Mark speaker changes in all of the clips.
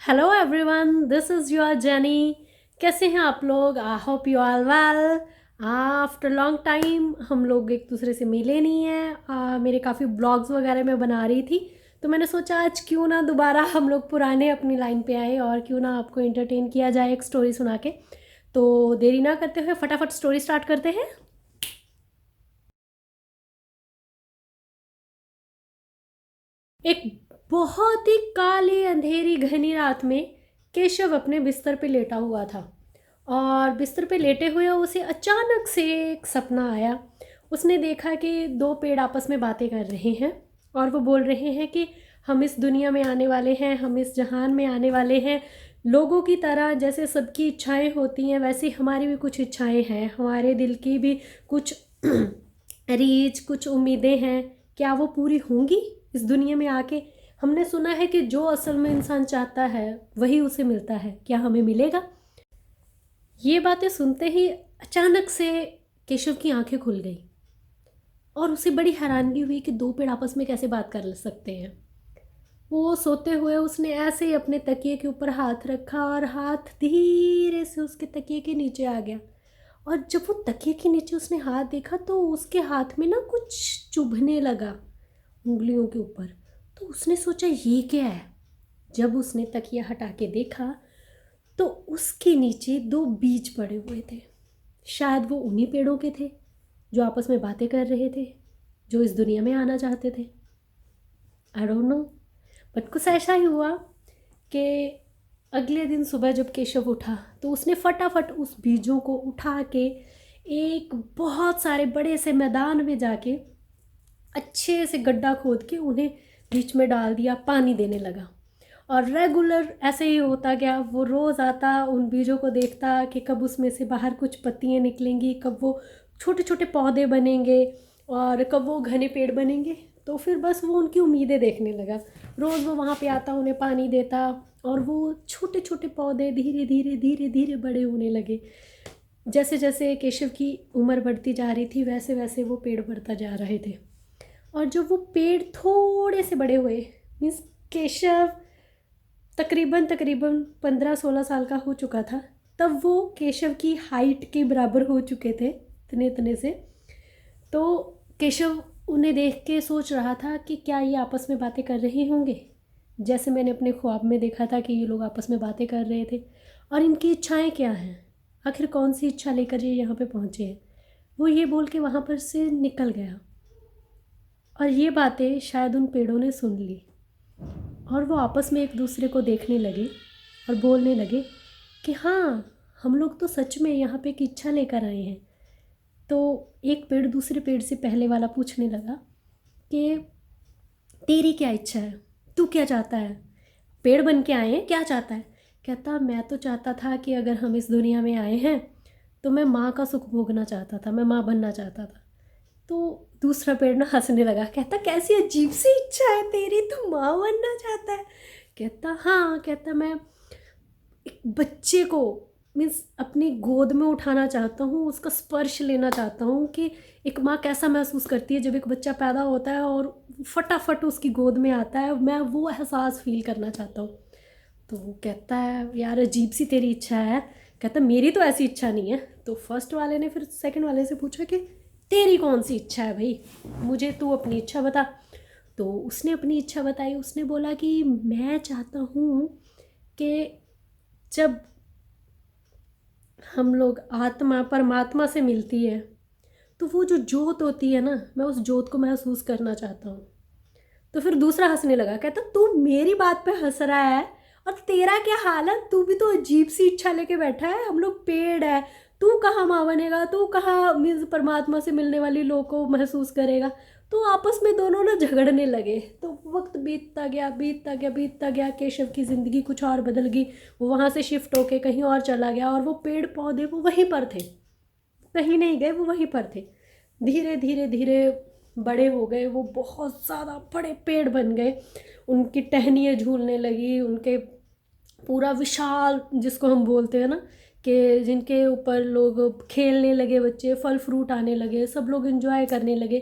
Speaker 1: Hello everyone, this is your Jenny. कैसे हैं आप लोग? I hope you are well. After long time हम लोग एक दूसरे से मिले नहीं हैं। मेरे काफ़ी ब्लॉग्स वगैरह मैं बना रही थी, तो मैंने सोचा आज क्यों ना दोबारा हम लोग पुराने अपनी लाइन पे आए और क्यों ना आपको एंटरटेन किया जाए एक स्टोरी सुना के। तो देरी ना करते हुए फटाफट स्टोरी स्टार्ट करते हैं। एक बहुत ही काली अंधेरी घनी रात में केशव अपने बिस्तर पे लेटा हुआ था और बिस्तर पे लेटे हुए उसे अचानक से एक सपना आया। उसने देखा कि दो पेड़ आपस में बातें कर रहे हैं और वो बोल रहे हैं कि हम इस दुनिया में आने वाले हैं, हम इस जहान में आने वाले हैं। लोगों की तरह जैसे सबकी इच्छाएं होती हैं वैसे हमारी भी कुछ इच्छाएं हैं, हमारे दिल की भी कुछ रीच, कुछ उम्मीदें हैं। क्या वो पूरी होंगी इस दुनिया में आके? हमने सुना है कि जो असल में इंसान चाहता है वही उसे मिलता है। क्या हमें मिलेगा? ये बातें सुनते ही अचानक से केशव की आंखें खुल गई और उसे बड़ी हैरानगी हुई कि दो पेड़ आपस में कैसे बात कर सकते हैं। वो सोते हुए उसने ऐसे ही अपने तकिए के ऊपर हाथ रखा और हाथ धीरे से उसके तकिए के नीचे आ गया। और जब वो तकिए के नीचे उसने हाथ देखा तो उसके हाथ में ना कुछ चुभने लगा उंगलियों के ऊपर। तो उसने सोचा ये क्या है। जब उसने तकिया हटा के देखा तो उसके नीचे दो बीज पड़े हुए थे। शायद वो उन्हीं पेड़ों के थे जो आपस में बातें कर रहे थे, जो इस दुनिया में आना चाहते थे। आई डोंट नो, बट कुछ ऐसा ही हुआ कि अगले दिन सुबह जब केशव उठा तो उसने फटाफट उस बीजों को उठा के एक बहुत सारे बड़े से मैदान में जाके अच्छे से गड्ढा खोद के उन्हें बीच में डाल दिया, पानी देने लगा। और रेगुलर ऐसे ही होता गया। वो रोज़ आता, उन बीजों को देखता कि कब उसमें से बाहर कुछ पत्तियाँ निकलेंगी, कब वो छोटे छोटे पौधे बनेंगे और कब वो घने पेड़ बनेंगे। तो फिर बस वो उनकी उम्मीदें देखने लगा। रोज़ वो वहाँ पे आता, उन्हें पानी देता और वो छोटे छोटे पौधे धीरे धीरे धीरे धीरे बड़े होने लगे। जैसे जैसे केशव की उम्र बढ़ती जा रही थी वैसे वैसे वो पेड़ बढ़ता जा रहे थे। और जब वो पेड़ थोड़े से बड़े हुए, मीन्स केशव तकरीबन तकरीबन 15-16 साल का हो चुका था, तब वो केशव की हाइट के बराबर हो चुके थे, इतने इतने से। तो केशव उन्हें देख के सोच रहा था कि क्या ये आपस में बातें कर रहे होंगे, जैसे मैंने अपने ख्वाब में देखा था कि ये लोग आपस में बातें कर रहे थे। और इनकी इच्छाएं क्या हैं, आखिर कौन सी इच्छा लेकर ये यहाँ पे पहुँचे हैं। वो ये बोल के वहाँ पर से निकल गया और ये बातें शायद उन पेड़ों ने सुन ली और वो आपस में एक दूसरे को देखने लगे और बोलने लगे कि हाँ, हम लोग तो सच में यहाँ पे एक इच्छा लेकर आए हैं। तो एक पेड़ दूसरे पेड़ से पहले वाला पूछने लगा कि तेरी क्या इच्छा है, तू क्या चाहता है? पेड़ बन के आए हैं, क्या चाहता है? कहता मैं तो चाहता था कि अगर हम इस दुनिया में आए हैं तो मैं माँ का सुख भोगना चाहता था, मैं माँ बनना चाहता था। तो दूसरा पेड़ ना हंसने लगा, कहता कैसी अजीब सी इच्छा है तेरी, तू माँ बनना चाहता है? कहता हाँ, कहता मैं एक बच्चे को, मीन्स अपनी गोद में उठाना चाहता हूँ, उसका स्पर्श लेना चाहता हूँ कि एक माँ कैसा महसूस करती है जब एक बच्चा पैदा होता है और फटाफट उसकी गोद में आता है, मैं वो एहसास फील करना चाहता हूँ। तो वो कहता है यार अजीब सी तेरी इच्छा है। कहता मेरी तो ऐसी इच्छा नहीं है। तो फर्स्ट वाले ने फिर सेकंड वाले से पूछा कि तेरी कौन सी इच्छा है भाई, मुझे तू अपनी इच्छा बता। तो उसने अपनी इच्छा बताई। उसने बोला कि मैं चाहता हूँ कि जब हम लोग आत्मा परमात्मा से मिलती है तो वो जो जोत होती है ना, मैं उस जोत को महसूस करना चाहता हूँ। तो फिर दूसरा हंसने लगा, कहता तू मेरी बात पे हंस रहा है और तेरा क्या हाल है, तू भी तो अजीब सी इच्छा लेके बैठा है, हम लोग पेड़ है, तू कहाँ माँ बनेगा, तू कहाँ मीन्स परमात्मा से मिलने वाली लोग को महसूस करेगा। तो आपस में दोनों ना झगड़ने लगे। तो वक्त बीतता गया बीतता गया बीतता गया, केशव की ज़िंदगी कुछ और बदल गई। वो वहाँ से शिफ्ट होके कहीं और चला गया और वो पेड़ पौधे वो वहीं पर थे, कहीं नहीं गए, वो वहीं पर थे। धीरे धीरे धीरे बड़े हो गए, वो बहुत ज़्यादा बड़े पेड़ बन गए। उनकी टहनियाँ झूलने लगी, उनके पूरा विशाल जिसको हम बोलते हैं ना, कि जिनके ऊपर लोग खेलने लगे, बच्चे फल फ्रूट आने लगे, सब लोग एंजॉय करने लगे।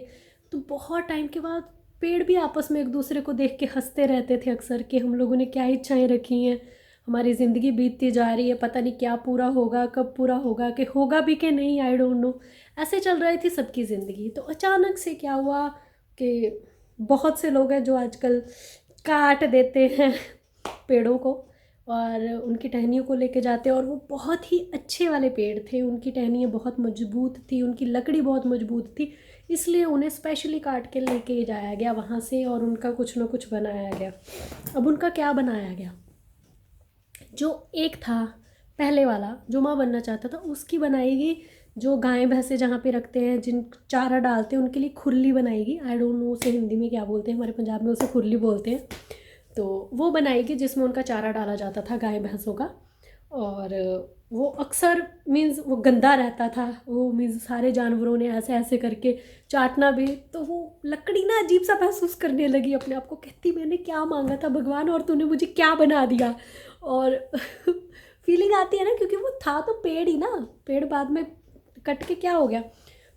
Speaker 1: तो बहुत टाइम के बाद पेड़ भी आपस में एक दूसरे को देख के हंसते रहते थे अक्सर कि हम लोगों ने क्या इच्छाएं रखी हैं, हमारी ज़िंदगी बीतती जा रही है, पता नहीं क्या पूरा होगा, कब पूरा होगा, कि होगा भी कि नहीं, आई डोंट नो। ऐसे चल रही थी सबकी ज़िंदगी। तो अचानक से क्या हुआ कि बहुत से लोग हैं जो आजकल काट देते हैं पेड़ों को और उनकी टहनियों को लेके जाते हैं, और वो बहुत ही अच्छे वाले पेड़ थे, उनकी टहनियाँ बहुत मजबूत थी, उनकी लकड़ी बहुत मजबूत थी, इसलिए उन्हें स्पेशली काट के लेके जाया गया वहाँ से और उनका कुछ ना कुछ बनाया गया। अब उनका क्या बनाया गया, जो एक था पहले वाला जो माँ बनना चाहता था उसकी बनाएगी, जो गाय भैंसे जहाँ पे रखते हैं, जिन चारा डालते हैं, उनके लिए खुरली बनाएगी। आई डोंट नो उसे हिंदी में क्या बोलते हैं, हमारे पंजाब में उसे खुरली बोलते हैं। तो वो बनाएगी जिसमें उनका चारा डाला जाता था गाय भैंसों का। और वो अक्सर मीन्स वो गंदा रहता था, वो मीन्स सारे जानवरों ने ऐसे ऐसे करके चाटना भी, तो वो लकड़ी ना अजीब सा महसूस करने लगी अपने आप को, कहती मैंने क्या मांगा था भगवान और तूने मुझे क्या बना दिया। और फीलिंग आती है ना, क्योंकि वो था तो पेड़ ही ना, पेड़ बाद में कट के क्या हो गया।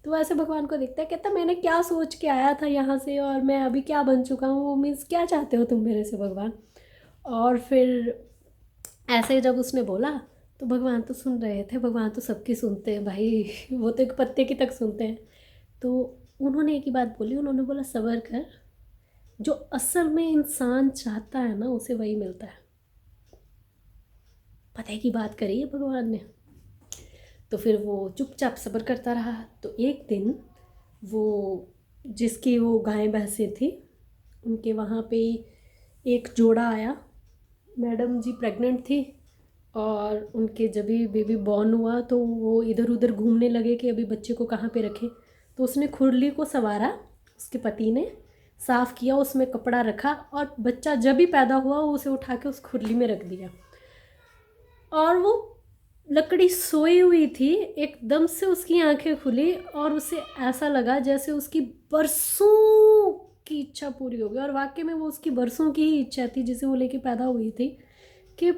Speaker 1: तो वो ऐसे भगवान को देखता है, कहता मैंने क्या सोच के आया था यहाँ से और मैं अभी क्या बन चुका हूँ, मीन्स क्या चाहते हो तुम मेरे से भगवान। और फिर ऐसे जब उसने बोला तो भगवान तो सुन रहे थे, भगवान तो सबकी सुनते हैं भाई, वो तो एक पत्ते की तक सुनते हैं। तो उन्होंने एक ही बात बोली, उन्होंने बोला सबर कर, जो असल में इंसान चाहता है ना उसे वही मिलता है। पता की बात करी है भगवान ने। तो फिर वो चुपचाप सब्र करता रहा। तो एक दिन वो जिसकी वो गायें भैंसें थी उनके वहाँ पे एक जोड़ा आया। मैडम जी प्रेग्नेंट थी और उनके जब भी बेबी बॉर्न हुआ तो वो इधर उधर घूमने लगे कि अभी बच्चे को कहाँ पे रखें। तो उसने खुरली को संवारा, उसके पति ने साफ़ किया, उसमें कपड़ा रखा और बच्चा जब भी पैदा हुआ उसे उठा के उस खुरली में रख दिया। और वो लकड़ी सोई हुई थी, एकदम से उसकी आंखें खुली और उसे ऐसा लगा जैसे उसकी बरसों की इच्छा पूरी हो गई। और वाकई में वो उसकी बरसों की ही इच्छा थी जिसे वो लेके पैदा हुई थी, कि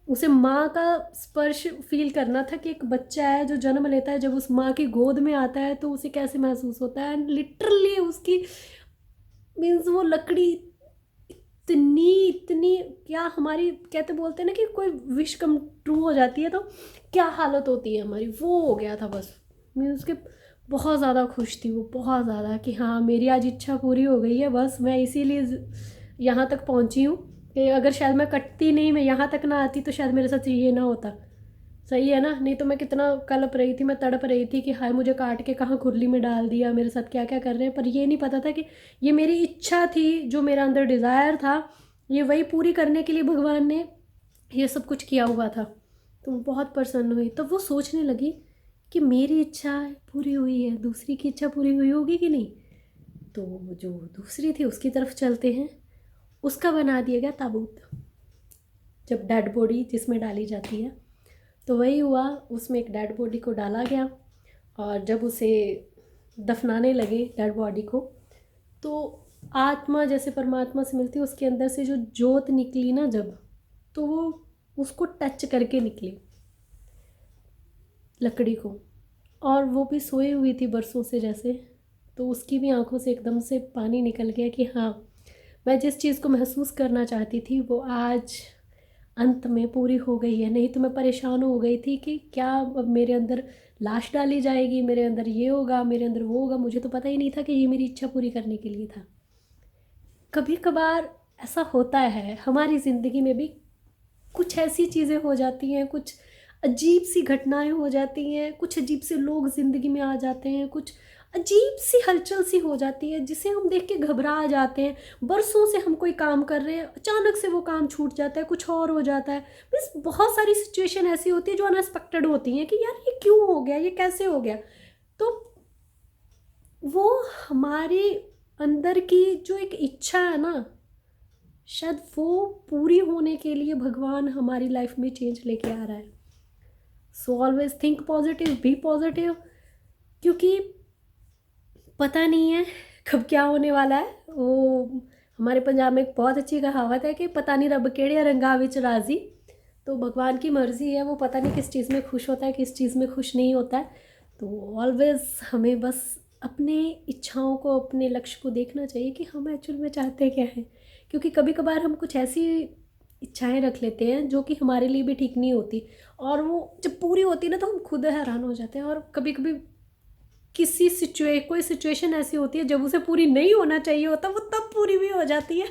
Speaker 1: उसे माँ का स्पर्श फील करना था, कि एक बच्चा है जो जन्म लेता है, जब उस माँ की गोद में आता है तो उसे कैसे महसूस होता है। एंड लिटरली उसकी मीन्स वो लकड़ी इतनी इतनी, क्या हमारी कहते बोलते हैं ना कि कोई विश कम ट्रू हो जाती है तो क्या हालत होती है हमारी, वो हो गया था बस। मीन्स उसके बहुत ज़्यादा खुश थी वो, बहुत ज़्यादा, कि हाँ मेरी आज इच्छा पूरी हो गई है, बस मैं इसीलिए यहाँ तक पहुँची हूँ, कि अगर शायद मैं कटती नहीं, मैं यहाँ तक ना आती तो शायद मेरे साथ ये ना होता। सही है ना, नहीं तो मैं कितना कलप रही थी, मैं तड़प रही थी कि हाय मुझे काट के कहाँ खुरली में डाल दिया, मेरे साथ क्या क्या कर रहे हैं। पर ये नहीं पता था कि ये मेरी इच्छा थी, जो मेरा अंदर डिज़ायर था, ये वही पूरी करने के लिए भगवान ने ये सब कुछ किया हुआ था। तो बहुत प्रसन्न हुई। तो वो सोचने लगी कि मेरी इच्छा पूरी हुई है, दूसरी की इच्छा पूरी हुई होगी कि नहीं। तो जो दूसरी थी उसकी तरफ चलते हैं। उसका बना दिया गया ताबूत, जब डेड बॉडी जिसमें डाली जाती है। तो वही हुआ, उसमें एक डेड बॉडी को डाला गया और जब उसे दफनाने लगे डेड बॉडी को, तो आत्मा जैसे परमात्मा से मिलती है, उसके अंदर से जो जोत निकली ना जब, तो वो उसको टच करके निकली लकड़ी को। और वो भी सोई हुई थी बरसों से जैसे, तो उसकी भी आंखों से एकदम से पानी निकल गया कि हाँ मैं जिस चीज़ को महसूस करना चाहती थी वो आज अंत में पूरी हो गई है। नहीं तो मैं परेशान हो गई थी कि क्या अब मेरे अंदर लाश डाली जाएगी, मेरे अंदर ये होगा, मेरे अंदर वो होगा, मुझे तो पता ही नहीं था कि ये मेरी इच्छा पूरी करने के लिए था। कभी कभार ऐसा होता है हमारी ज़िंदगी में भी, कुछ ऐसी चीज़ें हो जाती हैं, कुछ अजीब सी घटनाएं हो जाती हैं, कुछ अजीब से लोग ज़िंदगी में आ जाते हैं, कुछ अजीब सी हलचल सी हो जाती है जिसे हम देख के घबरा जाते हैं। बरसों से हम कोई काम कर रहे हैं, अचानक से वो काम छूट जाता है, कुछ और हो जाता है। मीन्स बहुत सारी सिचुएशन ऐसी होती है जो अनएक्सपेक्टेड होती हैं कि यार ये क्यों हो गया, ये कैसे हो गया। तो वो हमारे अंदर की जो एक इच्छा है ना, शायद वो पूरी होने के लिए भगवान हमारी लाइफ में चेंज लेके आ रहा है। So always think positive, be positive, क्योंकि पता नहीं है कब क्या होने वाला है। वो हमारे पंजाब में एक बहुत अच्छी कहावत है कि पता नहीं रब केड़े रंगा विच राजी। तो भगवान की मर्ज़ी है, वो पता नहीं किस चीज़ में खुश होता है, किस चीज़ में खुश नहीं होता है। तो ऑलवेज हमें बस अपने इच्छाओं को, अपने लक्ष्य को देखना चाहिए कि हम एक्चुअल में चाहते क्या हैं। क्योंकि कभी कभार हम कुछ ऐसी इच्छाएं रख लेते हैं जो कि हमारे लिए भी ठीक नहीं होती, और वो जब पूरी होती है ना तो हम खुद हैरान हो जाते हैं। और कभी कभी कोई सिचुएशन ऐसी होती है जब उसे पूरी नहीं होना चाहिए होता, वो तब पूरी भी हो जाती है।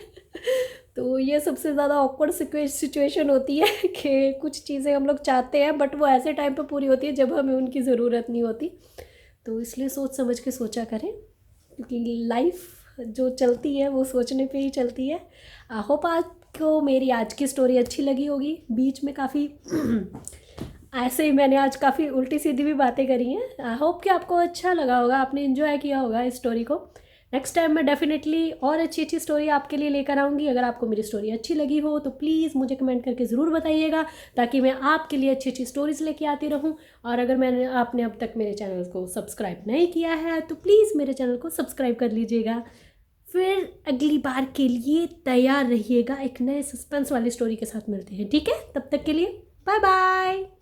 Speaker 1: तो ये सबसे ज़्यादा ऑकवर्ड सिचुएशन होती है कि कुछ चीज़ें हम लोग चाहते हैं बट वो ऐसे टाइम पे पूरी होती है जब हमें उनकी ज़रूरत नहीं होती। तो इसलिए सोच समझ के सोचा करें, क्योंकि लाइफ जो चलती है वो सोचने पे ही चलती है। आई होप आपको मेरी आज की स्टोरी अच्छी लगी होगी। बीच में काफ़ी ऐसे ही मैंने आज काफ़ी उल्टी सीधी भी बातें करी हैं। आई होप कि आपको अच्छा लगा होगा, आपने इन्जॉय किया होगा इस स्टोरी को। नेक्स्ट टाइम मैं डेफिनेटली और अच्छी अच्छी स्टोरी आपके लिए लेकर आऊँगी। अगर आपको मेरी स्टोरी अच्छी लगी हो तो प्लीज़ मुझे कमेंट करके ज़रूर बताइएगा, ताकि मैं आपके लिए अच्छी अच्छी स्टोरीज़ लेके आती रहूँ। और अगर आपने अब तक मेरे चैनल को सब्सक्राइब नहीं किया है तो प्लीज़ मेरे चैनल को सब्सक्राइब कर लीजिएगा। फिर अगली बार के लिए तैयार रहिएगा, एक नए सस्पेंस वाली स्टोरी के साथ मिलते हैं, ठीक है? तब तक के लिए बाय बाय।